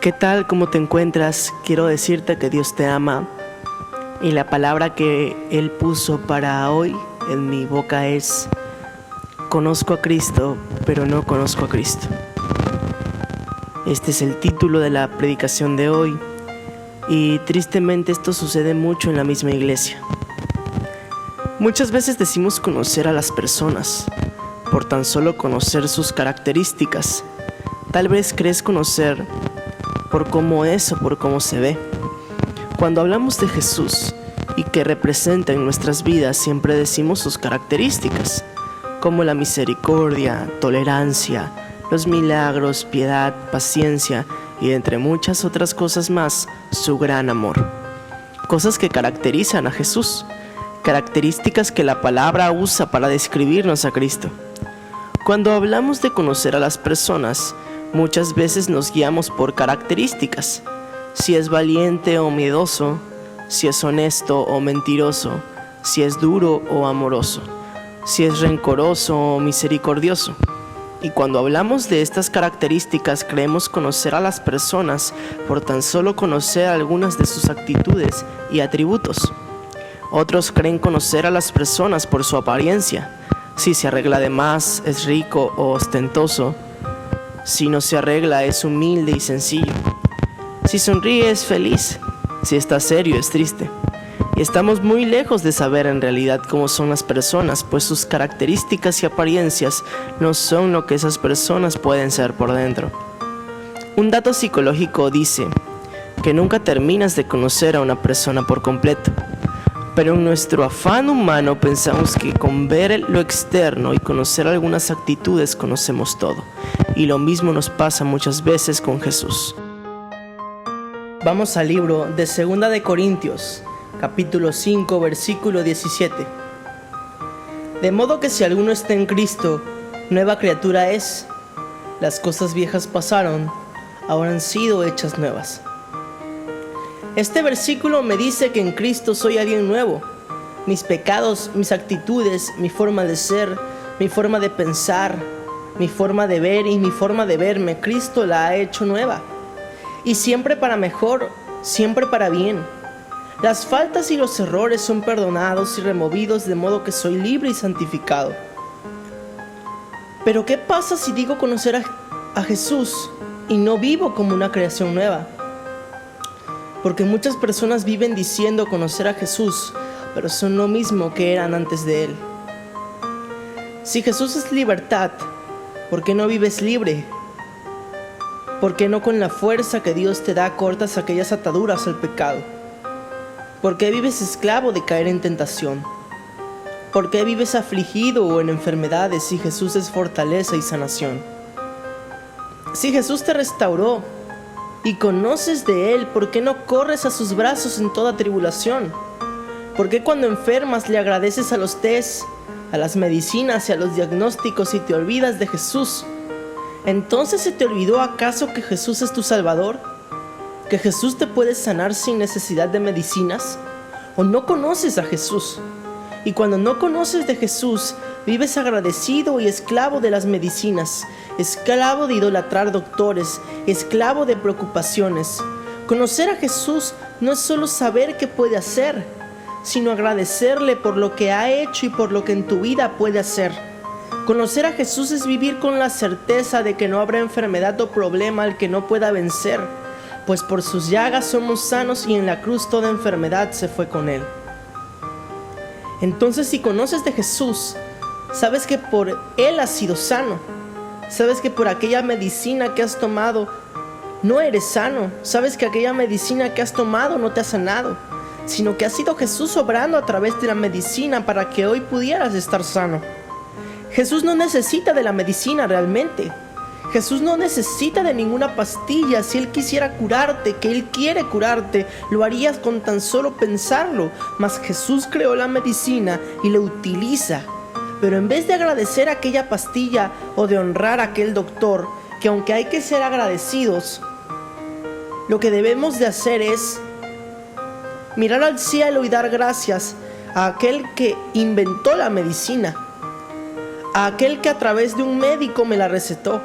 ¿Qué tal? ¿Cómo te encuentras? Quiero decirte que Dios te ama y la palabra que Él puso para hoy en mi boca es: conozco a Cristo, pero no conozco a Cristo. Este es el título de la predicación de hoy y tristemente esto sucede mucho en la misma iglesia. Muchas veces decimos conocer a las personas por tan solo conocer sus características. Tal vez crees conocer por cómo es o por cómo se ve. Cuando hablamos de Jesús y que representa en nuestras vidas, siempre decimos sus características, como la misericordia, tolerancia, los milagros, piedad, paciencia y entre muchas otras cosas más, su gran amor. Cosas que caracterizan a Jesús, características que la palabra usa para describirnos a Cristo. Cuando hablamos de conocer a las personas, muchas veces nos guiamos por características. Si es valiente o miedoso, si es honesto o mentiroso, si es duro o amoroso, si es rencoroso o misericordioso. Y cuando hablamos de estas características, creemos conocer a las personas por tan solo conocer algunas de sus actitudes y atributos. Otros creen conocer a las personas por su apariencia. Si se arregla de más, es rico o ostentoso. Si no se arregla, es humilde y sencillo. Si sonríe, es feliz. Si está serio, es triste. Y estamos muy lejos de saber en realidad cómo son las personas, pues sus características y apariencias no son lo que esas personas pueden ser por dentro. Un dato psicológico dice que nunca terminas de conocer a una persona por completo. Pero en nuestro afán humano pensamos que con ver lo externo y conocer algunas actitudes conocemos todo. Y lo mismo nos pasa muchas veces con Jesús. Vamos al libro de 2 de Corintios, capítulo 5, versículo 17. De modo que si alguno está en Cristo, nueva criatura es. Las cosas viejas pasaron, ahora han sido hechas nuevas. Este versículo me dice que en Cristo soy alguien nuevo. Mis pecados, mis actitudes, mi forma de ser, mi forma de pensar, mi forma de ver y mi forma de verme, Cristo la ha hecho nueva. Y siempre para mejor, siempre para bien. Las faltas y los errores son perdonados y removidos, de modo que soy libre y santificado. Pero ¿qué pasa si digo conocer a Jesús y no vivo como una creación nueva? Porque muchas personas viven diciendo conocer a Jesús, pero son lo mismo que eran antes de Él. Si Jesús es libertad, ¿por qué no vives libre? ¿Por qué no con la fuerza que Dios te da cortas aquellas ataduras al pecado? ¿Por qué vives esclavo de caer en tentación? ¿Por qué vives afligido o en enfermedades si Jesús es fortaleza y sanación? Si Jesús te restauró y conoces de Él, ¿por qué no corres a sus brazos en toda tribulación? ¿Por qué cuando enfermas le agradeces a los tests, a las medicinas y a los diagnósticos y te olvidas de Jesús? ¿Entonces se te olvidó acaso que Jesús es tu Salvador? ¿Que Jesús te puede sanar sin necesidad de medicinas? ¿O no conoces a Jesús? Y cuando no conoces de Jesús, vives agradecido y esclavo de las medicinas, esclavo de idolatrar doctores, esclavo de preocupaciones. Conocer a Jesús no es solo saber qué puede hacer, sino agradecerle por lo que ha hecho y por lo que en tu vida puede hacer. Conocer a Jesús es vivir con la certeza de que no habrá enfermedad o problema al que no pueda vencer, pues por sus llagas somos sanos y en la cruz toda enfermedad se fue con Él. Entonces, si conoces de Jesús, sabes que por Él has sido sano. Sabes que por aquella medicina que has tomado no eres sano. Sabes que aquella medicina que has tomado no te ha sanado, sino que ha sido Jesús obrando a través de la medicina para que hoy pudieras estar sano. Jesús no necesita de la medicina realmente. Jesús no necesita de ninguna pastilla. Si Él quisiera curarte, que Él quiere curarte, lo harías con tan solo pensarlo. Mas Jesús creó la medicina y la utiliza. Pero en vez de agradecer aquella pastilla o de honrar a aquel doctor, que aunque hay que ser agradecidos, lo que debemos de hacer es mirar al cielo y dar gracias a aquel que inventó la medicina, a aquel que a través de un médico me la recetó,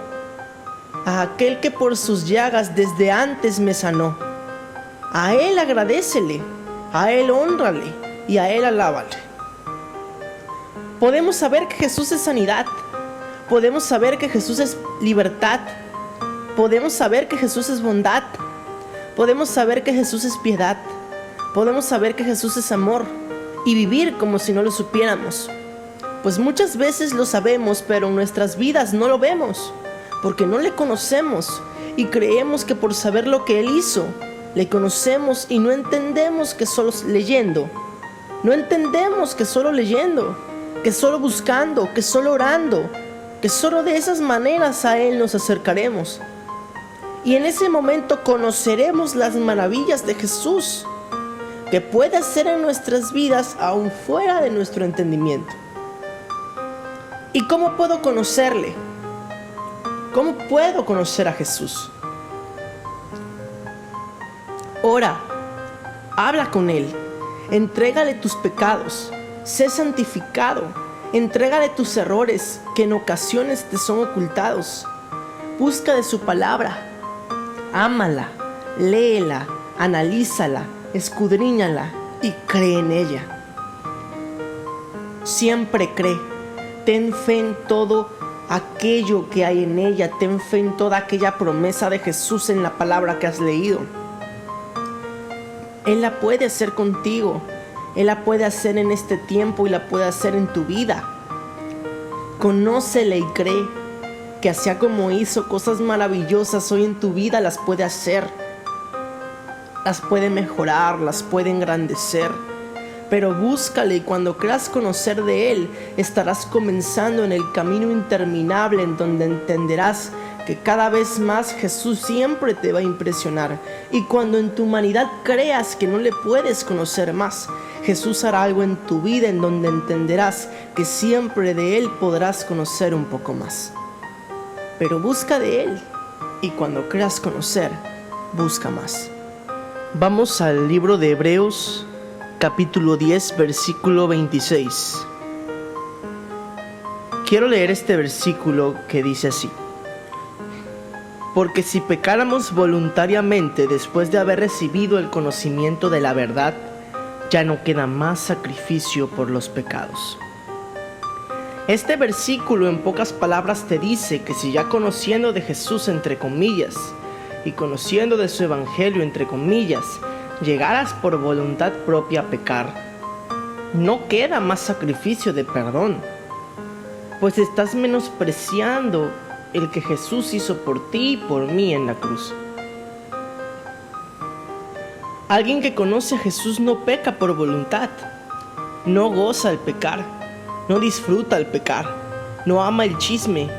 a aquel que por sus llagas desde antes me sanó. A Él agradécele, a Él hónrale y a Él alábale. Podemos saber que Jesús es sanidad, podemos saber que Jesús es libertad, podemos saber que Jesús es bondad, podemos saber que Jesús es piedad, podemos saber que Jesús es amor y vivir como si no lo supiéramos. Pues muchas veces lo sabemos, pero en nuestras vidas no lo vemos, porque no le conocemos y creemos que por saber lo que Él hizo, le conocemos y no entendemos que solo leyendo, no entendemos que solo leyendo, que solo buscando, que solo orando, que solo de esas maneras a Él nos acercaremos. Y en ese momento conoceremos las maravillas de Jesús, que puede hacer en nuestras vidas aún fuera de nuestro entendimiento. ¿Y cómo puedo conocerle? ¿Cómo puedo conocer a Jesús? Ora, habla con Él, entrégale tus pecados, sé santificado, entrégale tus errores que en ocasiones te son ocultados. Busca de su palabra, ámala, léela, analízala, escudriñala y cree en ella. Siempre cree, ten fe en todo aquello que hay en ella, ten fe en toda aquella promesa de Jesús en la palabra que has leído. Él la puede hacer contigo, Él la puede hacer en este tiempo y la puede hacer en tu vida. Conócele y cree que así como hizo cosas maravillosas hoy en tu vida, las puede hacer, las puede mejorar, las puede engrandecer. Pero búscale y cuando creas conocer de Él, estarás comenzando en el camino interminable en donde entenderás que cada vez más Jesús siempre te va a impresionar. Y cuando en tu humanidad creas que no le puedes conocer más, Jesús hará algo en tu vida en donde entenderás que siempre de Él podrás conocer un poco más. Pero busca de Él y cuando creas conocer, busca más. Vamos al libro de Hebreos, capítulo 10, versículo 26. Quiero leer este versículo que dice así: porque si pecáramos voluntariamente después de haber recibido el conocimiento de la verdad, ya no queda más sacrificio por los pecados. Este versículo en pocas palabras te dice que si ya conociendo de Jesús entre comillas y conociendo de su evangelio entre comillas, llegaras por voluntad propia a pecar, no queda más sacrificio de perdón, pues estás menospreciando el que Jesús hizo por ti y por mí en la cruz. Alguien que conoce a Jesús no peca por voluntad, no goza el pecar, no disfruta el pecar, no ama el chisme,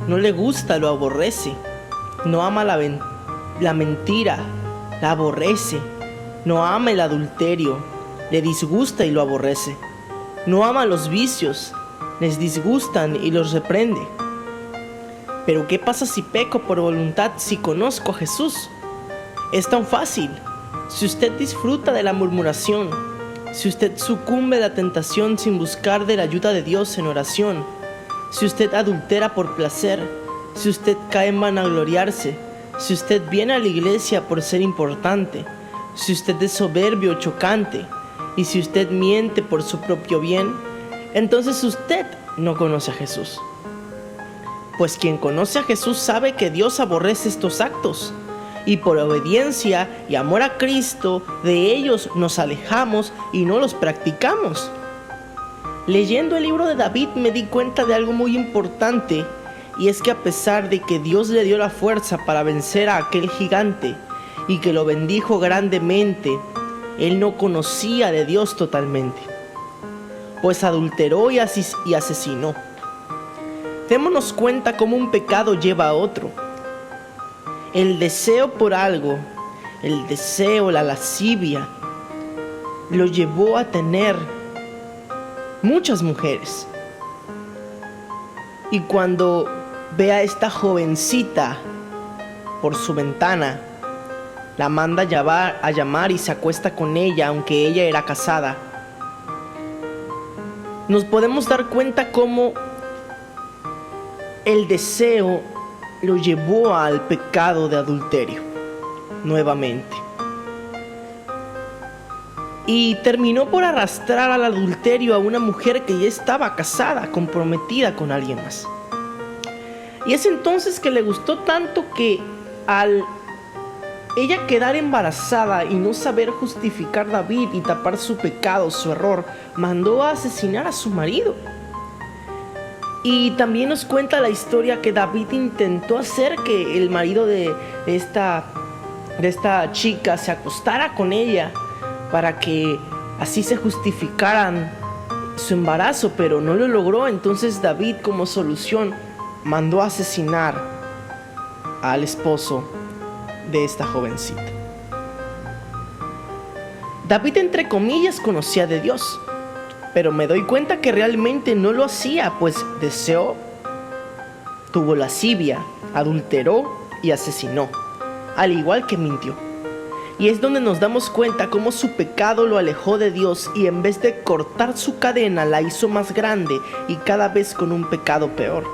no le gusta, lo aborrece, no ama la mentira, la aborrece, no ama el adulterio, le disgusta y lo aborrece, no ama los vicios, les disgustan y los reprende. Pero ¿qué pasa si peco por voluntad si conozco a Jesús? Es tan fácil. Si usted disfruta de la murmuración, si usted sucumbe a la tentación sin buscar de la ayuda de Dios en oración, si usted adultera por placer, si usted cae en vanagloriarse, si usted viene a la iglesia por ser importante, si usted es soberbio o chocante, y si usted miente por su propio bien, entonces usted no conoce a Jesús. Pues quien conoce a Jesús sabe que Dios aborrece estos actos, y por obediencia y amor a Cristo, de ellos nos alejamos y no los practicamos. Leyendo el libro de David me di cuenta de algo muy importante, y es que a pesar de que Dios le dio la fuerza para vencer a aquel gigante y que lo bendijo grandemente, él no conocía de Dios totalmente, pues adulteró y asesinó. Démonos cuenta cómo un pecado lleva a otro. El deseo por algo, el deseo, la lascivia, lo llevó a tener muchas mujeres. Y cuando ve a esta jovencita por su ventana, la manda a llamar y se acuesta con ella, aunque ella era casada. Nos podemos dar cuenta cómo el deseo lo llevó al pecado de adulterio nuevamente. Y terminó por arrastrar al adulterio a una mujer que ya estaba casada, comprometida con alguien más. Y es entonces que le gustó tanto que al ella quedar embarazada y no saber justificar a David y tapar su pecado, su error, mandó a asesinar a su marido. Y también nos cuenta la historia que David intentó hacer que el marido de esta chica se acostara con ella para que así se justificaran su embarazo, pero no lo logró. Entonces David, como solución, mandó a asesinar al esposo de esta jovencita. David, entre comillas, conocía de Dios, pero me doy cuenta que realmente no lo hacía, pues deseó, tuvo lascivia, adulteró y asesinó, al igual que mintió. Y es donde nos damos cuenta cómo su pecado lo alejó de Dios y en vez de cortar su cadena la hizo más grande y cada vez con un pecado peor.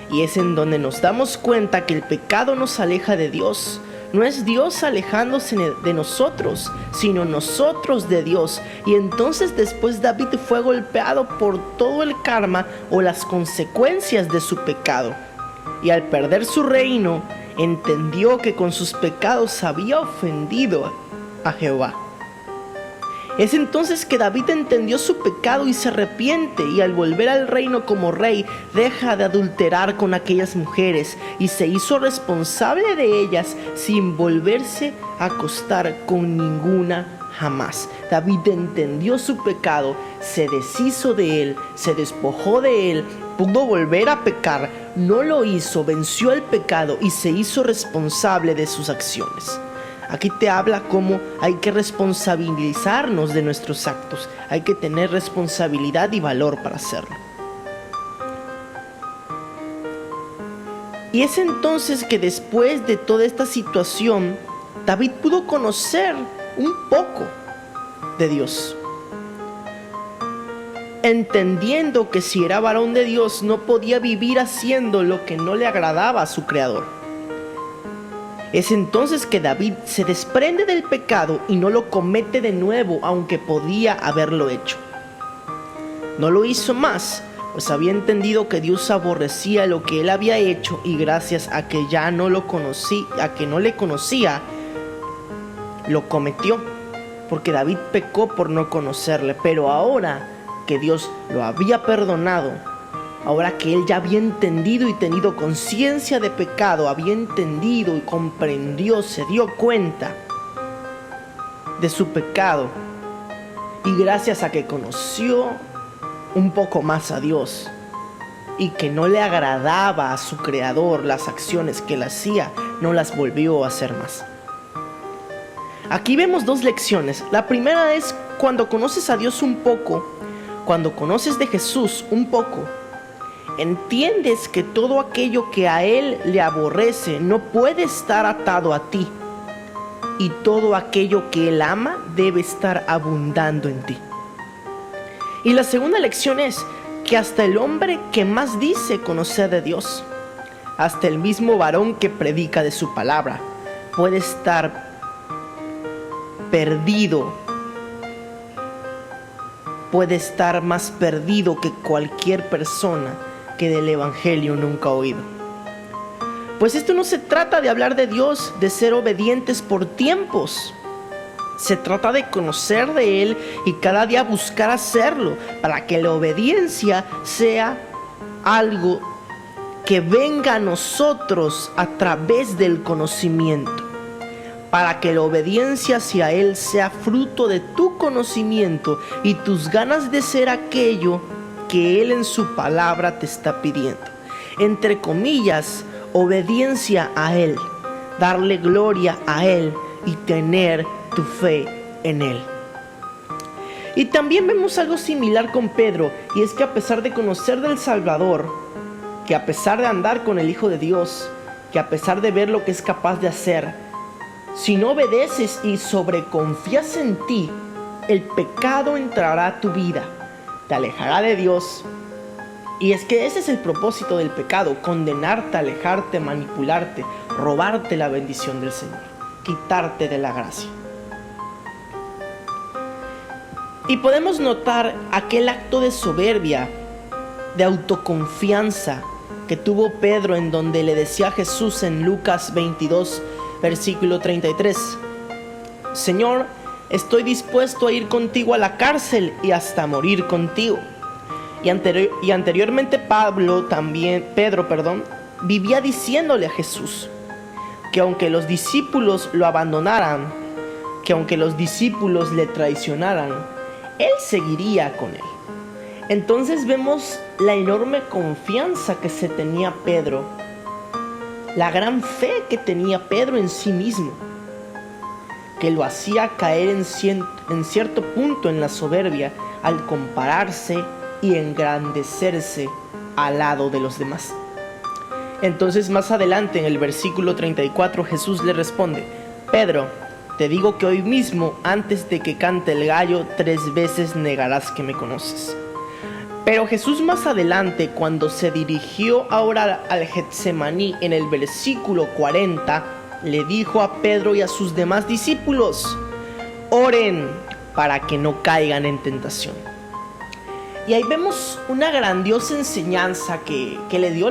Y es en donde nos damos cuenta que el pecado nos aleja de Dios. No es Dios alejándose de nosotros, sino nosotros de Dios. Y entonces después David fue golpeado por todo el karma o las consecuencias de su pecado. Y al perder su reino, entendió que con sus pecados había ofendido a Jehová. Es entonces que David entendió su pecado y se arrepiente, y al volver al reino como rey, deja de adulterar con aquellas mujeres y se hizo responsable de ellas sin volverse a acostar con ninguna jamás. David entendió su pecado, se deshizo de él, se despojó de él, pudo volver a pecar, no lo hizo, venció el pecado y se hizo responsable de sus acciones. Aquí te habla cómo hay que responsabilizarnos de nuestros actos. Hay que tener responsabilidad y valor para hacerlo. Y es entonces que después de toda esta situación, David pudo conocer un poco de Dios. Entendiendo que si era varón de Dios, no podía vivir haciendo lo que no le agradaba a su Creador. Es entonces que David se desprende del pecado y no lo comete de nuevo, aunque podía haberlo hecho. No lo hizo más, pues había entendido que Dios aborrecía lo que él había hecho, y gracias a que ya no lo conocía, a que no le conocía, lo cometió, porque David pecó por no conocerle. Pero ahora que Dios lo había perdonado, ahora que él ya había entendido y tenido conciencia de pecado, había entendido y comprendió, se dio cuenta de su pecado, y gracias a que conoció un poco más a Dios y que no le agradaba a su Creador las acciones que él hacía, no las volvió a hacer más. Aquí vemos dos lecciones. La primera es cuando conoces a Dios un poco, cuando conoces de Jesús un poco, entiendes que todo aquello que a Él le aborrece no puede estar atado a ti, y todo aquello que Él ama debe estar abundando en ti. Y la segunda lección es que hasta el hombre que más dice conocer de Dios, hasta el mismo varón que predica de su palabra, puede estar perdido, puede estar más perdido que cualquier persona que del Evangelio nunca ha oído. Pues esto no se trata de hablar de Dios, de ser obedientes por tiempos. Se trata de conocer de Él y cada día buscar hacerlo, para que la obediencia sea algo que venga a nosotros a través del conocimiento. Para que la obediencia hacia Él sea fruto de tu conocimiento y tus ganas de ser aquello que Él en su palabra te está pidiendo. Entre comillas, obediencia a Él, darle gloria a Él y tener tu fe en Él. Y también vemos algo similar con Pedro, y es que a pesar de conocer del Salvador, que a pesar de andar con el Hijo de Dios, que a pesar de ver lo que es capaz de hacer, si no obedeces y sobreconfías en ti, el pecado entrará a tu vida, te alejará de Dios Y es que ese es el propósito del pecado: condenarte, alejarte, manipularte, robarte la bendición del Señor, quitarte de la gracia. Y podemos notar aquel acto de soberbia, de autoconfianza que tuvo Pedro, en donde le decía a Jesús en Lucas 22, versículo 33: Señor, estoy dispuesto a ir contigo a la cárcel y hasta morir contigo. Y anteriormente Pedro, vivía diciéndole a Jesús que aunque los discípulos lo abandonaran, que aunque los discípulos le traicionaran, él seguiría con él. Entonces vemos la enorme confianza que se tenía Pedro, la gran fe que tenía Pedro en sí mismo, que lo hacía caer en cierto punto en la soberbia al compararse y engrandecerse al lado de los demás. Entonces más adelante en el versículo 34 Jesús le responde: Pedro, te digo que hoy mismo, antes de que cante el gallo, 3 veces negarás que me conoces. Pero Jesús más adelante, cuando se dirigió ahora al Getsemaní, en el versículo 40, le dijo a Pedro y a sus demás discípulos: oren para que no caigan en tentación. Y ahí vemos una grandiosa enseñanza que le dio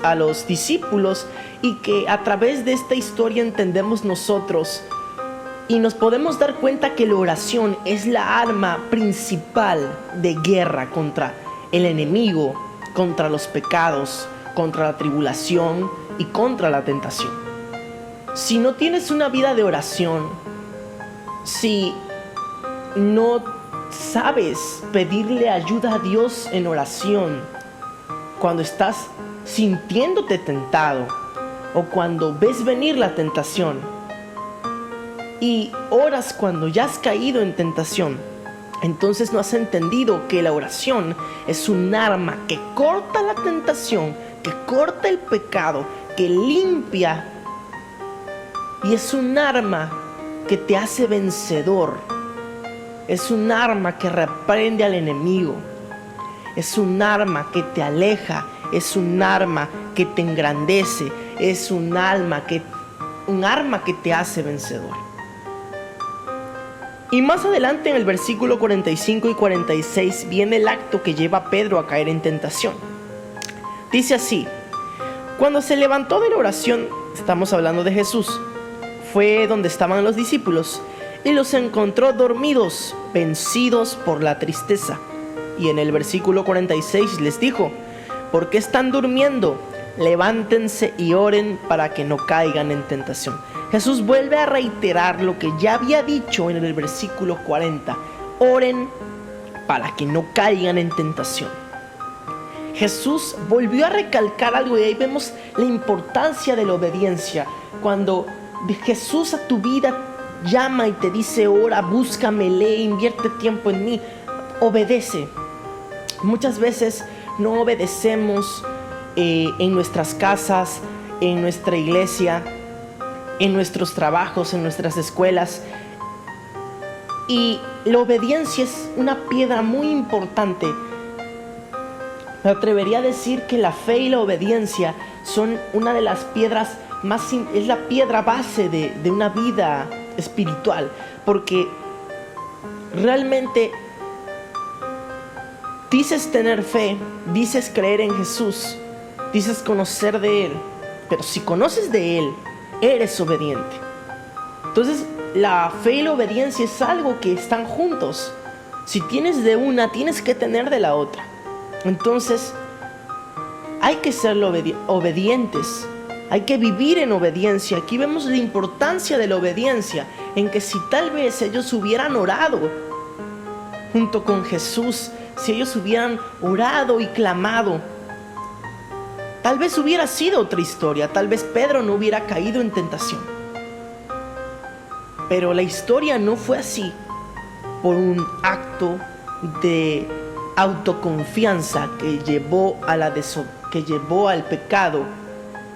a los discípulos, y que a través de esta historia entendemos nosotros, y nos podemos dar cuenta que la oración es la arma principal de guerra contra el enemigo, contra los pecados, contra la tribulación y contra la tentación. Si no tienes una vida de oración, si no sabes pedirle ayuda a Dios en oración cuando estás sintiéndote tentado, o cuando ves venir la tentación y oras cuando ya has caído en tentación, entonces no has entendido que la oración es un arma que corta la tentación, que corta el pecado, que limpia, y es un arma que te hace vencedor. Es un arma que reprende al enemigo. Es un arma que te aleja. Es un arma que te engrandece. Es un arma que te hace vencedor. Y más adelante en el versículo 45 y 46 viene el acto que lleva a Pedro a caer en tentación. Dice así: cuando se levantó de la oración, estamos hablando de Jesús, fue donde estaban los discípulos y los encontró dormidos, vencidos por la tristeza. Y en el versículo 46 les dijo: ¿por qué están durmiendo? Levántense y oren para que no caigan en tentación. Jesús vuelve a reiterar lo que ya había dicho en el versículo 40: oren para que no caigan en tentación. Jesús volvió a recalcar algo, y ahí vemos la importancia de la obediencia. Cuando Jesús a tu vida llama y te dice: ora, búscame, lee, invierte tiempo en mí, obedece. Muchas veces no obedecemos en nuestras casas, en nuestra iglesia, en nuestros trabajos, en nuestras escuelas. Y la obediencia es una piedra muy importante. Me atrevería a decir que la fe y la obediencia son una de las piedras es la piedra base de una vida espiritual, porque realmente dices tener fe, dices creer en Jesús, dices conocer de Él, pero si conoces de Él, eres obediente. Entonces la fe y la obediencia es algo que están juntos. Si tienes de una, tienes que tener de la otra. Entonces hay que ser obedientes. Hay que vivir en obediencia. Aquí vemos la importancia de la obediencia, en que si tal vez ellos hubieran orado junto con Jesús, si ellos hubieran orado y clamado, tal vez hubiera sido otra historia. Tal vez Pedro no hubiera caído en tentación. Pero la historia no fue así, por un acto de autoconfianza que llevó al pecado.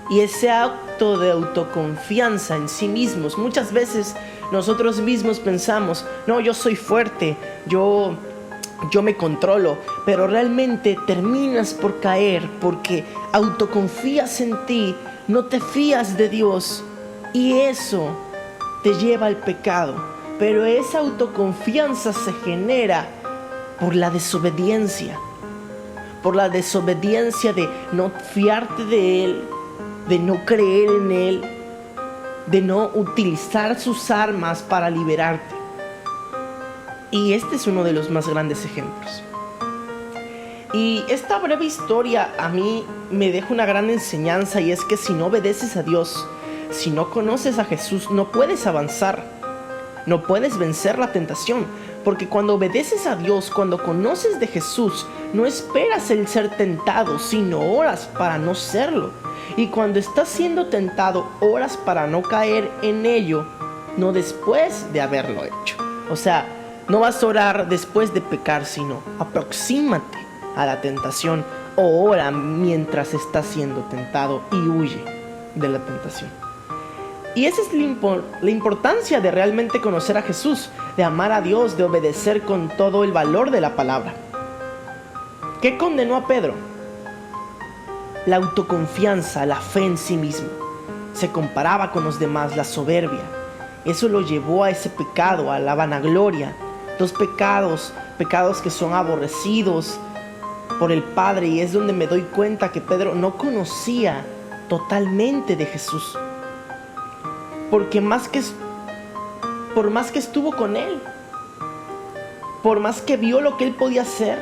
Y ese acto de autoconfianza en sí mismos, muchas veces nosotros mismos pensamos: no, yo soy fuerte, yo yo me controlo, pero realmente terminas por caer porque autoconfías en ti, no te fías de Dios y eso te lleva al pecado. Pero esa autoconfianza se genera por la desobediencia de no fiarte de Él, de no creer en Él, de no utilizar sus armas para liberarte. Y este es uno de los más grandes ejemplos. Y esta breve historia a mí me deja una gran enseñanza, y es que si no obedeces a Dios, si no conoces a Jesús, no puedes avanzar, no puedes vencer la tentación. Porque cuando obedeces a Dios, cuando conoces de Jesús, no esperas el ser tentado, sino oras para no serlo. Y cuando estás siendo tentado, oras para no caer en ello, no después de haberlo hecho. O sea, no vas a orar después de pecar, sino aproxímate a la tentación o ora mientras estás siendo tentado y huye de la tentación. Y esa es la importancia de realmente conocer a Jesús, de amar a Dios, de obedecer con todo el valor de la palabra. ¿Qué condenó a Pedro? La autoconfianza, la fe en sí mismo. Se comparaba con los demás, la soberbia. Eso lo llevó a ese pecado, a la vanagloria. Dos pecados que son aborrecidos por el Padre, y es donde me doy cuenta que Pedro no conocía totalmente de Jesús. Porque por más que estuvo con Él, por más que vio lo que Él podía hacer,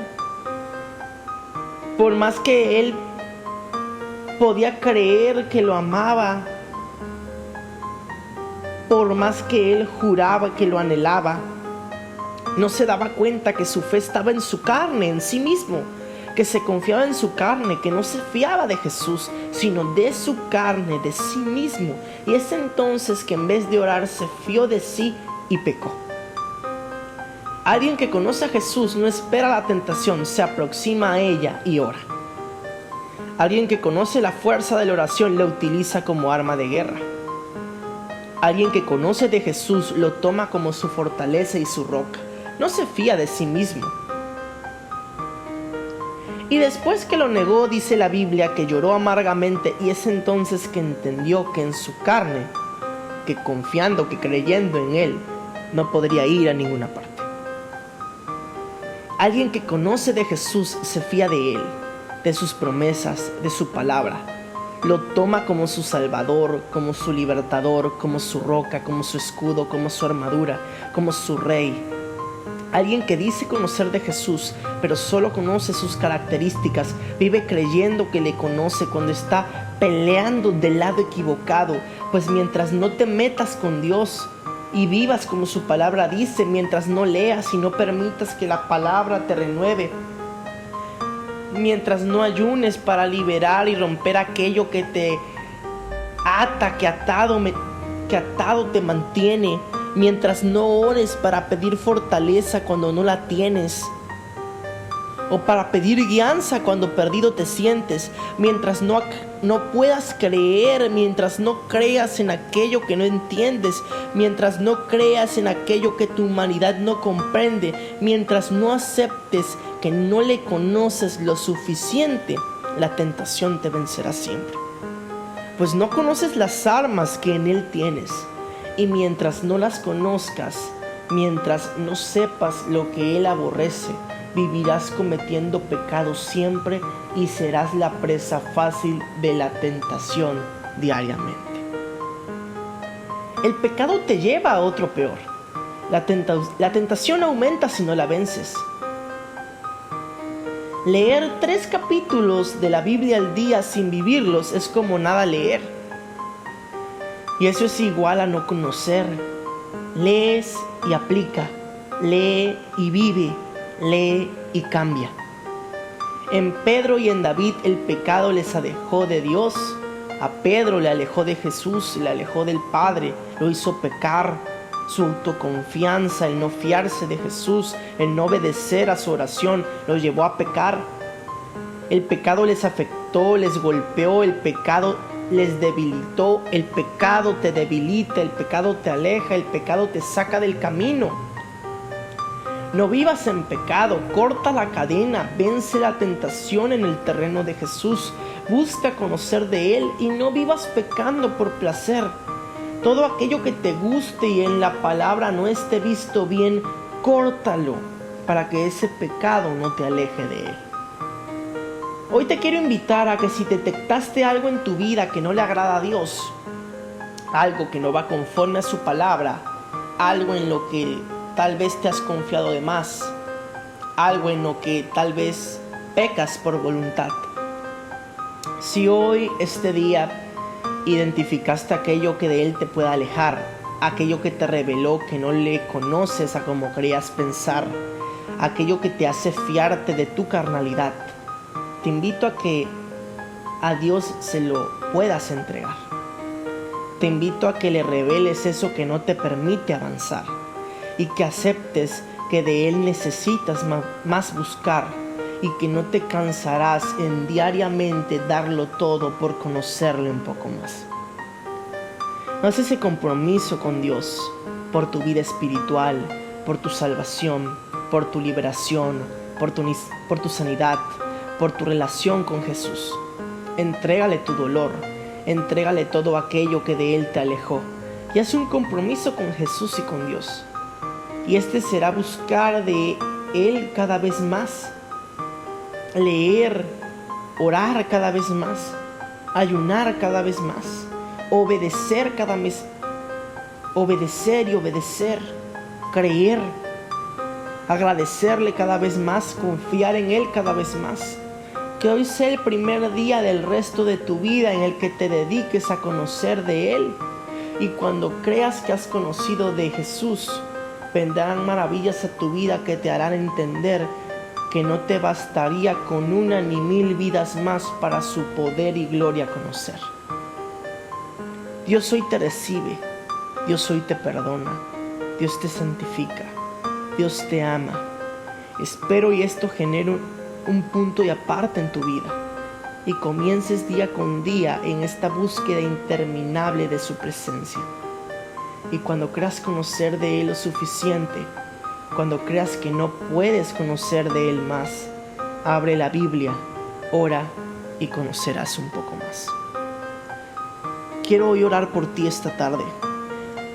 por más que Él podía creer que lo amaba, por más que Él juraba que lo anhelaba, no se daba cuenta que su fe estaba en su carne, en sí mismo, que se confiaba en su carne, que no se fiaba de Jesús, sino de su carne, de sí mismo. Y es entonces que en vez de orar se fió de sí y pecó. Alguien que conoce a Jesús no espera la tentación, se aproxima a ella y ora. Alguien que conoce la fuerza de la oración la utiliza como arma de guerra. Alguien que conoce de Jesús lo toma como su fortaleza y su roca. No se fía de sí mismo. Y después que lo negó, dice la Biblia que lloró amargamente, y es entonces que entendió que en su carne, que confiando, que creyendo en Él, no podría ir a ninguna parte. Alguien que conoce de Jesús se fía de Él, de sus promesas, de su palabra. Lo toma como su Salvador, como su libertador, como su roca, como su escudo, como su armadura, como su rey. Alguien que dice conocer de Jesús, pero solo conoce sus características, vive creyendo que le conoce cuando está peleando del lado equivocado. Pues mientras no te metas con Dios y vivas como su palabra dice, mientras no leas y no permitas que la palabra te renueve, mientras no ayunes para liberar y romper aquello que te ata, que atado te mantiene, mientras no ores para pedir fortaleza cuando no la tienes, o para pedir guianza cuando perdido te sientes, mientras no puedas creer, mientras no creas en aquello que no entiendes, mientras no creas en aquello que tu humanidad no comprende, mientras no aceptes que no le conoces lo suficiente, la tentación te vencerá siempre. Pues no conoces las armas que en Él tienes. Y mientras no las conozcas, mientras no sepas lo que Él aborrece, vivirás cometiendo pecados siempre y serás la presa fácil de la tentación diariamente. El pecado te lleva a otro peor. La tentación aumenta si no la vences. Leer 3 capítulos de la Biblia al día sin vivirlos es como nada leer. Y eso es igual a no conocer. Lees y aplica, lee y vive, lee y cambia. En Pedro y en David el pecado les alejó de Dios. A Pedro le alejó de Jesús, le alejó del Padre, lo hizo pecar. Su autoconfianza, el no fiarse de Jesús, el no obedecer a su oración, lo llevó a pecar. El pecado les afectó, les golpeó, el pecado les debilitó. El pecado te debilita, el pecado te aleja, el pecado te saca del camino. No vivas en pecado, corta la cadena, vence la tentación en el terreno de Jesús. Busca conocer de Él y no vivas pecando por placer. Todo aquello que te guste y en la palabra no esté visto bien, córtalo para que ese pecado no te aleje de Él. Hoy te quiero invitar a que si detectaste algo en tu vida que no le agrada a Dios, algo que no va conforme a su palabra, algo en lo que tal vez te has confiado de más, algo en lo que tal vez pecas por voluntad. Si hoy, este día, identificaste aquello que de Él te pueda alejar, aquello que te reveló que no le conoces a como querías pensar, aquello que te hace fiarte de tu carnalidad, te invito a que a Dios se lo puedas entregar. Te invito a que le reveles eso que no te permite avanzar y que aceptes que de Él necesitas más buscar y que no te cansarás en diariamente darlo todo por conocerle un poco más. Haz ese compromiso con Dios por tu vida espiritual, por tu salvación, por tu liberación, por tu sanidad, por tu relación con Jesús. Entrégale tu dolor, entrégale todo aquello que de Él te alejó y haz un compromiso con Jesús y con Dios. Y este será buscar de Él cada vez más, leer, orar cada vez más, ayunar cada vez más, obedecer cada vez, obedecer y obedecer, creer, agradecerle cada vez más, confiar en Él cada vez más. Que hoy sea el primer día del resto de tu vida en el que te dediques a conocer de Él. Y cuando creas que has conocido de Jesús, vendrán maravillas a tu vida que te harán entender que no te bastaría con 1 ni 1000 vidas más para su poder y gloria conocer. Dios hoy te recibe, Dios hoy te perdona, Dios te santifica, Dios te ama. Espero y esto genere un punto y aparte en tu vida y comiences día con día en esta búsqueda interminable de su presencia. Y cuando creas conocer de Él lo suficiente, cuando creas que no puedes conocer de Él más, abre la Biblia, ora y conocerás un poco más. Quiero hoy orar por ti esta tarde.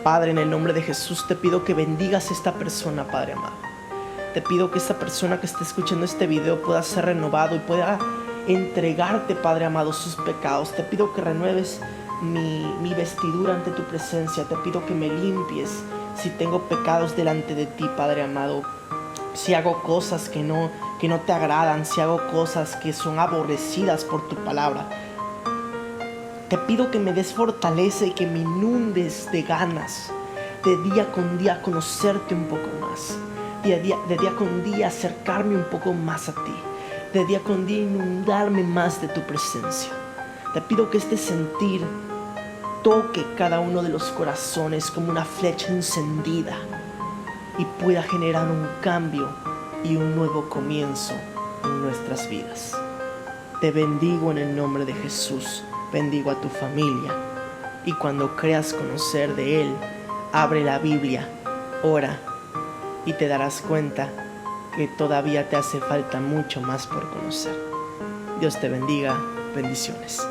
Padre, en el nombre de Jesús te pido que bendigas a esta persona, Padre amado. Te pido que esta persona que esté escuchando este video pueda ser renovado y pueda entregarte, Padre amado, sus pecados. Te pido que renueves mi vestidura ante tu presencia. Te pido que me limpies si tengo pecados delante de ti, Padre amado. Si hago cosas que no te agradan, si hago cosas que son aborrecidas por tu palabra. Te pido que me des fortaleza y que me inundes de ganas de día con día conocerte un poco más. De día con día acercarme un poco más a ti. De día con día inundarme más de tu presencia. Te pido que este sentir toque cada uno de los corazones como una flecha encendida y pueda generar un cambio y un nuevo comienzo en nuestras vidas. Te bendigo en el nombre de Jesús. Bendigo a tu familia y cuando creas conocer de Él, abre la Biblia, ora y te darás cuenta que todavía te hace falta mucho más por conocer. Dios te bendiga. Bendiciones.